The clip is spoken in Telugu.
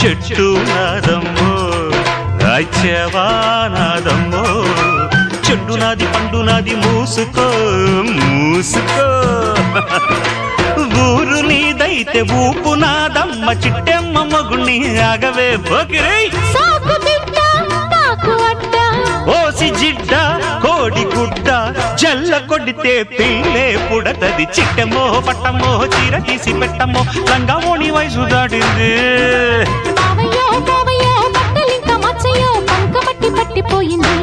చెట్టు నాదమ్మో రాజ్యవానాదమ్మో చెట్టు నాది పండు నాది మూసుకో మూసుకో ఊరు నీదైతే ఊపు నాదమ్మ చిట్టెమ్మ మగుణ్ణి ఆగవే బొకిరై ఓసి జిడ్డ కోడి గుడ్డ జల్ల కొడితే పిల్లే పుడతది చిట్టమో పట్టమో చీర తీసి పెట్టమో లంగామోణి వయసు దాటింది పట్టిపోయింది